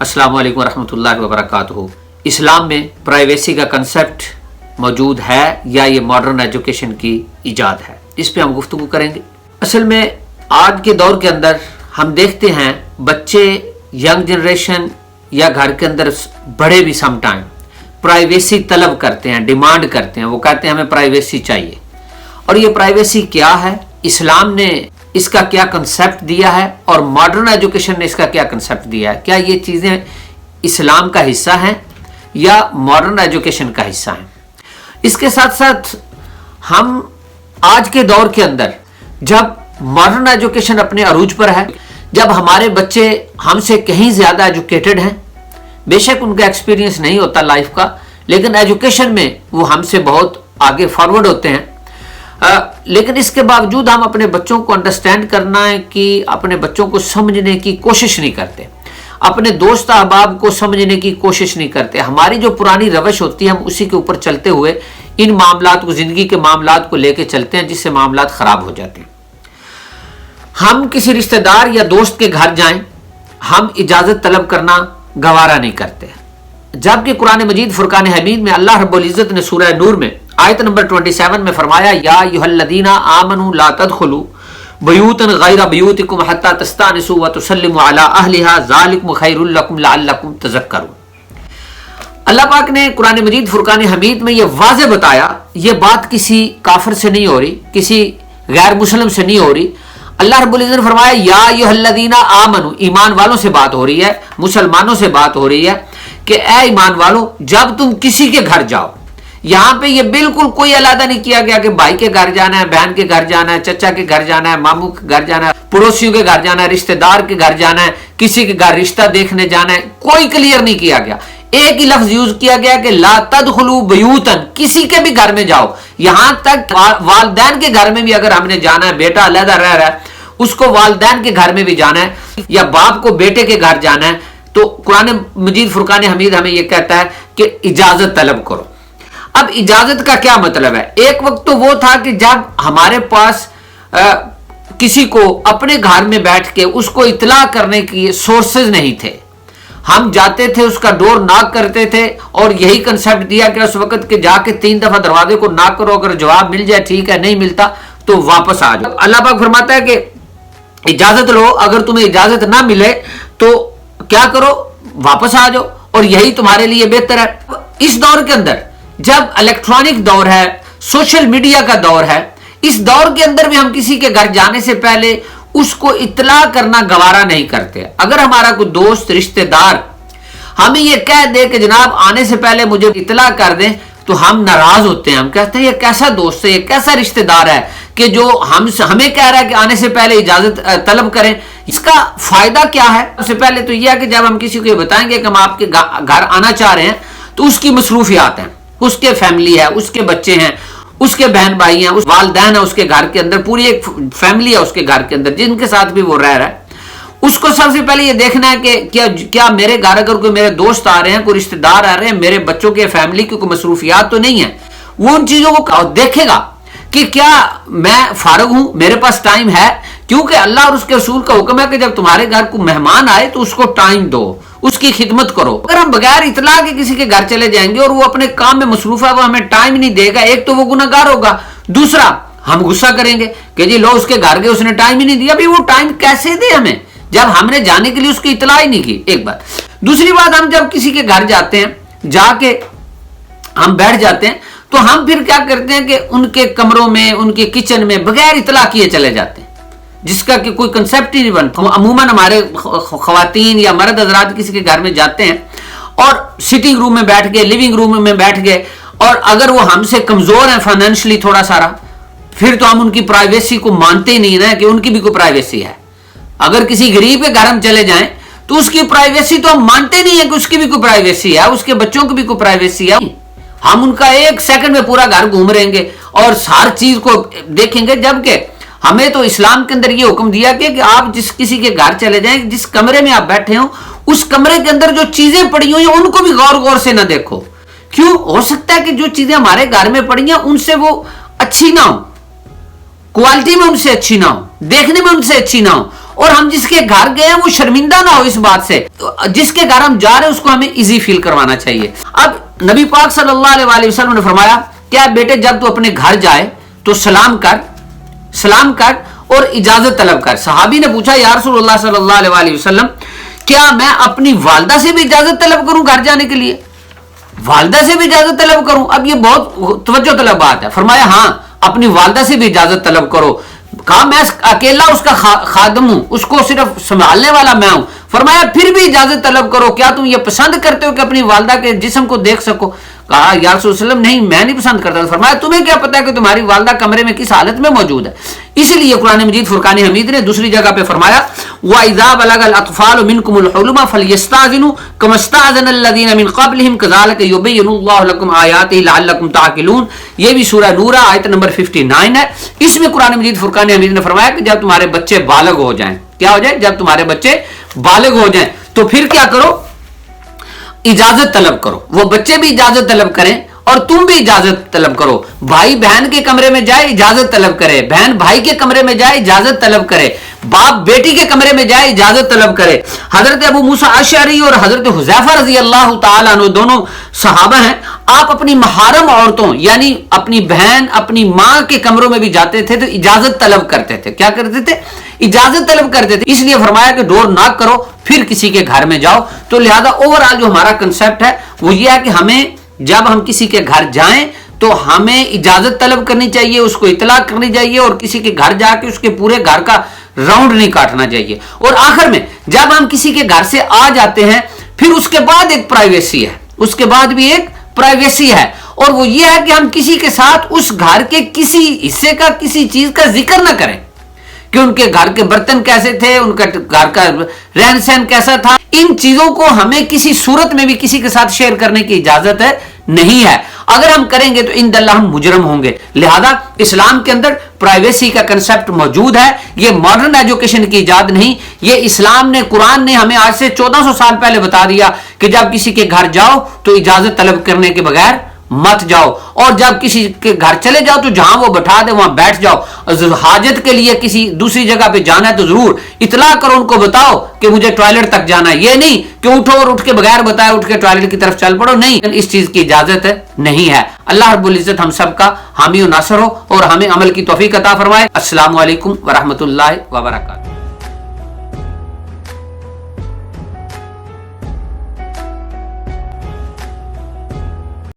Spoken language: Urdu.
السلام علیکم ورحمۃ اللہ وبرکاتہ۔ اسلام میں پرائیویسی کا کنسیپٹ موجود ہے یا یہ ماڈرن ایجوکیشن کی ایجاد ہے، اس پہ ہم گفتگو کریں گے۔ اصل میں آج کے دور کے اندر ہم دیکھتے ہیں بچے، ینگ جنریشن یا گھر کے اندر بڑے بھی سم ٹائم پرائیویسی طلب کرتے ہیں، ڈیمانڈ کرتے ہیں، وہ کہتے ہیں ہمیں پرائیویسی چاہیے۔ اور یہ پرائیویسی کیا ہے، اسلام نے اس کا کیا کنسیپٹ دیا ہے اور ماڈرن ایجوکیشن نے اس کا کیا کنسیپٹ دیا ہے؟ کیا یہ چیزیں اسلام کا حصہ ہیں یا ماڈرن ایجوکیشن کا حصہ ہیں؟ اس کے ساتھ ساتھ ہم آج کے دور کے اندر جب ماڈرن ایجوکیشن اپنے عروج پر ہے، جب ہمارے بچے ہم سے کہیں زیادہ ایجوکیٹڈ ہیں، بے شک ان کا ایکسپیرینس نہیں ہوتا لائف کا، لیکن ایجوکیشن میں وہ ہم سے بہت آگے فارورڈ ہوتے ہیں، لیکن اس کے باوجود ہم اپنے بچوں کو انڈرسٹینڈ کرنا ہے کہ اپنے بچوں کو سمجھنے کی کوشش نہیں کرتے، اپنے دوست احباب کو سمجھنے کی کوشش نہیں کرتے۔ ہماری جو پرانی روش ہوتی ہے ہم اسی کے اوپر چلتے ہوئے ان معاملات کو، زندگی کے معاملات کو لے کے چلتے ہیں، جس سے معاملات خراب ہو جاتے ہیں۔ ہم کسی رشتہ دار یا دوست کے گھر جائیں، ہم اجازت طلب کرنا گوارا نہیں کرتے، جبکہ قرآن مجید فرقان حمید میں اللہ رب العزت نے سورہ نور میں آیت نمبر 27 میں فرمایا، یا ایھا الذین آمنوا لا تدخلوا بیوتا غیر بیوتکم حتی تستأنسوا وتسلموا علی اہلھا ذالکم خیر لکم لعلکم تذکرون۔ اللہ پاک نے قرآن مجید فرقان حمید میں یہ واضح بتایا، یہ بات کسی کافر سے نہیں ہو رہی، کسی غیر مسلم سے نہیں ہو رہی۔ اللہ رب العزت نے فرمایا، یا ایھا الذین آمنوا، ایمان والوں سے بات ہو رہی ہے، مسلمانوں سے بات ہو رہی ہے کہ اے ایمان والوں، جب تم کسی کے گھر جاؤ، یہاں پہ یہ بالکل کوئی علیحدہ نہیں کیا گیا کہ بھائی کے گھر جانا ہے، بہن کے گھر جانا ہے، چچا کے گھر جانا ہے، ماموں کے گھر جانا ہے، پڑوسیوں کے گھر جانا ہے، رشتہ دار کے گھر جانا ہے، کسی کے گھر رشتہ دیکھنے جانا ہے، کوئی کلیئر نہیں کیا گیا۔ ایک ہی لفظ یوز کیا گیا کہ لا تدخلوا بیوتا، کسی کے بھی گھر میں جاؤ، یہاں تک والدین کے گھر میں بھی اگر ہم نے جانا ہے، بیٹا علیحدہ رہ رہا ہے، اس کو والدین کے گھر میں بھی جانا ہے، یا باپ کو بیٹے کے گھر جانا ہے، تو قرآن مجید فرقان حمید ہمیں یہ کہتا ہے کہ اجازت طلب کرو۔ اب اجازت کا کیا مطلب ہے؟ ایک وقت تو وہ تھا کہ جب ہمارے پاس کسی کو اپنے گھر میں بیٹھ کے اس کو اطلاع کرنے کی سورسز نہیں تھے، ہم جاتے تھے، اس کا ڈور ناک کرتے تھے، اور یہی کنسیپٹ دیا کہ اس وقت کہ جا کے 3 دفعہ دروازے کو ناک کرو، اگر جواب مل جائے ٹھیک ہے، نہیں ملتا تو واپس آ جاؤ۔ اللہ پاک فرماتا ہے کہ اجازت لو، اگر تمہیں اجازت نہ ملے تو کیا کرو، واپس آ جاؤ، اور یہی تمہارے لیے بہتر ہے۔ اس دور کے اندر جب الیکٹرانک دور ہے، سوشل میڈیا کا دور ہے، اس دور کے اندر بھی ہم کسی کے گھر جانے سے پہلے اس کو اطلاع کرنا گوارا نہیں کرتے۔ اگر ہمارا کوئی دوست، رشتہ دار ہمیں یہ کہہ دے کہ جناب آنے سے پہلے مجھے اطلاع کر دیں، تو ہم ناراض ہوتے ہیں، ہم کہتے ہیں یہ کیسا دوست ہے، یہ کیسا رشتہ دار ہے کہ جو ہمیں کہہ رہا ہے کہ آنے سے پہلے اجازت طلب کریں۔ اس کا فائدہ کیا ہے؟ سب سے پہلے تو یہ ہے کہ جب ہم کسی کو یہ بتائیں گے کہ ہم آپ کے گھر آنا چاہ رہے ہیں، تو اس کی مصروفیات ہیں، اس کے فیملی ہے، اس کے بچے ہیں، اس کے بہن بھائی ہیں، اس والدین ہیں، اس کے گھر کے اندر پوری ایک فیملی ہے اس کے گھر کے اندر جن کے ساتھ بھی وہ رہ رہا ہے۔ اس کو سب سے پہلے یہ دیکھنا ہے کہ کیا میرے گھر اگر کوئی میرے دوست آ رہے ہیں، کوئی رشتہ دار آ رہے ہیں، میرے بچوں کے فیملی کی کوئی مصروفیات تو نہیں ہے، وہ ان چیزوں کو دیکھے گا کہ کیا میں فارغ ہوں، میرے پاس ٹائم ہے، کیونکہ اللہ اور اس کے رسول کا حکم ہے کہ جب تمہارے گھر کو مہمان آئے تو اس کو ٹائم دو، اس کی خدمت کرو۔ اگر ہم بغیر اطلاع کے کسی کے گھر چلے جائیں گے اور وہ اپنے کام میں مصروف ہے، وہ ہمیں ٹائم نہیں دے گا، ایک تو وہ گناہگار ہوگا، دوسرا ہم غصہ کریں گے کہ جی لو اس کے گھر گئے، اس نے ٹائم ہی نہیں دیا۔ ابھی وہ ٹائم کیسے دے ہمیں جب ہم نے جانے کے لیے اس کی اطلاع ہی نہیں کی؟ ایک بات۔ دوسری بات، ہم جب کسی کے گھر جاتے ہیں، جا کے ہم بیٹھ جاتے ہیں، تو ہم پھر کیا کرتے ہیں کہ ان کے کمروں میں، ان کے کچن میں بغیر اطلاع کیے چلے جاتے ہیں، جس کا کہ کوئی کنسیپٹ ہی نہیں بنتا۔ عموماً ہمارے خواتین یا مرد حضرات کسی کے گھر میں جاتے ہیں اور سٹنگ روم میں بیٹھ گئے، لیونگ روم میں بیٹھ گئے، اور اگر وہ ہم سے کمزور ہیں فائنینشلی تھوڑا سارا، پھر تو ہم ان کی پرائیویسی کو مانتے ہی نہیں نا کہ ان کی بھی کوئی پرائیویسی ہے۔ اگر کسی غریب کے گھر ہم چلے جائیں تو اس کی پرائیویسی تو ہم مانتے نہیں ہیں کہ اس کی بھی کوئی پرائیویسی ہے، اس کے بچوں کی بھی کوئی پرائیویسی ہے۔ ہم ان کا ایک سیکنڈ میں پورا گھر گھوم رہیں گے اور ہر چیز کو دیکھیں گے، جبکہ ہمیں تو اسلام کے اندر یہ حکم دیا کہ آپ جس کسی کے گھر چلے جائیں، جس کمرے میں آپ بیٹھے ہوں، اس کمرے کے اندر جو چیزیں پڑی ہوئی ہیں ان کو بھی غور غور سے نہ دیکھو۔ کیوں؟ ہو سکتا ہے کہ جو چیزیں ہمارے گھر میں پڑی ہیں ان سے وہ اچھی نہ ہو، کوالٹی میں ان سے اچھی نہ ہو، دیکھنے میں ان سے اچھی نہ ہو، اور ہم جس کے گھر گئے ہیں وہ شرمندہ نہ ہو اس بات سے. جس کے گھر ہم جا رہے ہیں اس کو ہمیں ایزی فیل کروانا چاہیے. اب نبی پاک صلی اللہ علیہ وسلم نے فرمایا کہ بیٹے جب تو اپنے گھر جائے تو سلام کر اور اجازت طلب کر. صحابی نے پوچھا یا رسول اللہ صلی اللہ علیہ وسلم کیا میں اپنی والدہ سے بھی اجازت طلب کروں گھر جانے کے لیے؟ والدہ سے بھی اجازت طلب کروں؟ اب یہ بہت توجہ طلب بات ہے. فرمایا ہاں اپنی والدہ سے بھی اجازت طلب کرو. کہا میں اکیلا اس کا خادم ہوں, اس کو صرف سنبھالنے والا میں ہوں. فرمایا پھر بھی اجازت طلب کرو, کیا تم یہ پسند کرتے ہو کہ اپنی والدہ کے جسم کو دیکھ سکو؟ کہا یا رسول اللہ وسلم نہیں میں نہیں پسند کرتا. فرمایا تمہیں کیا پتا ہے کہ تمہاری والدہ کمرے میں کس حالت میں موجود ہے؟ اس لیے قرآن مجید فرقان حمید نے دوسری جگہ پہ فرمایا وَإِذَا بَلَغَ الْأَطْفَالُ مِنْكُمُ الْحُلُمَ فَلْيَسْتَأْذِنُوا كَمَا اسْتَأْذَنَ الَّذِينَ مِنْ قَبْلِهِمْ كَذَلِكَ يُبَيِّنُ اللَّهُ لَكُمْ آيَاتِهِ لَعَلَّكُمْ تَعْقِلُونَ. یہ بھی سورہ نور آیت نمبر 59 ہے. اس میں قرآن مجید فرقان حمید نے فرمایا کہ جب تمہارے بچے بالغ ہو جائیں, کیا ہو جائے؟ جب تمہارے بچے بالغ ہو جائیں تو پھر کیا کرو؟ اجازت طلب کرو. وہ بچے بھی اجازت طلب کریں اور تم بھی اجازت طلب کرو. بھائی بہن کے کمرے میں جائے اجازت طلب کرے, بہن بھائی کے کمرے میں جائے اجازت طلب کرے, باپ بیٹی کے کمرے میں جائے اجازت طلب کرے. حضرت ابو موسیٰ اشعری اور حضرت حذیفہ رضی اللہ تعالیٰ عنہ دونوں صحابہ ہیں. آپ اپنی محارم عورتوں یعنی اپنی بہن اپنی ماں کے کمروں میں بھی جاتے تھے تو اجازت طلب کرتے تھے. کیا کرتے تھے؟ اجازت طلب کرتے تھے. اس لیے فرمایا کہ ڈور ناک کرو پھر کسی کے گھر میں جاؤ. تو لہذا اوورآل جو ہمارا کنسپٹ ہے وہ یہ ہے کہ ہمیں جب ہم کسی کے گھر جائیں تو ہمیں اجازت طلب کرنی چاہیے, اس کو اطلاع کرنی چاہیے اور کسی کے گھر جا کے اس کے پورے گھر کا راؤنڈ نہیں کاٹنا چاہیے. اور آخر میں جب ہم کسی کے گھر سے آ جاتے ہیں پھر اس کے بعد ایک پرائیویسی ہے, اس کے بعد بھی ایک پرائیویسی ہے, اور وہ یہ ہے کہ ہم کسی کے ساتھ اس گھر کے کسی حصے کا کسی چیز کا ذکر نہ کریں کہ ان کے گھر کے برتن کیسے تھے, ان کا گھر کا رہن سہن کیسا تھا. ان چیزوں کو ہمیں کسی صورت میں بھی کسی کے ساتھ شیئر کرنے کی اجازت نہیں ہے. اگر ہم کریں گے تو عند اللہ ہم مجرم ہوں گے. لہذا اسلام کے اندر پرائیویسی کا کنسپٹ موجود ہے. یہ ماڈرن ایجوکیشن کی ایجاد نہیں, یہ اسلام نے قرآن نے ہمیں آج سے 1400 سال پہلے بتا دیا کہ جب کسی کے گھر جاؤ تو اجازت طلب کرنے کے بغیر مت جاؤ, اور جب کسی کے گھر چلے جاؤ تو جہاں وہ بٹھا دے وہاں بیٹھ جاؤ. حاجت کے لیے کسی دوسری جگہ پہ جانا ہے تو ضرور اطلاع کرو, ان کو بتاؤ کہ مجھے ٹوائلٹ تک جانا ہے. یہ نہیں کہ اٹھو اور اٹھ کے بغیر بتائے اٹھ کے ٹوائلٹ کی طرف چل پڑو, نہیں, اس چیز کی اجازت نہیں ہے. اللہ رب العزت ہم سب کا حامی و ناصر ہو اور ہمیں عمل کی توفیق عطا فرمائے. السلام علیکم ورحمۃ اللہ وبرکاتہ.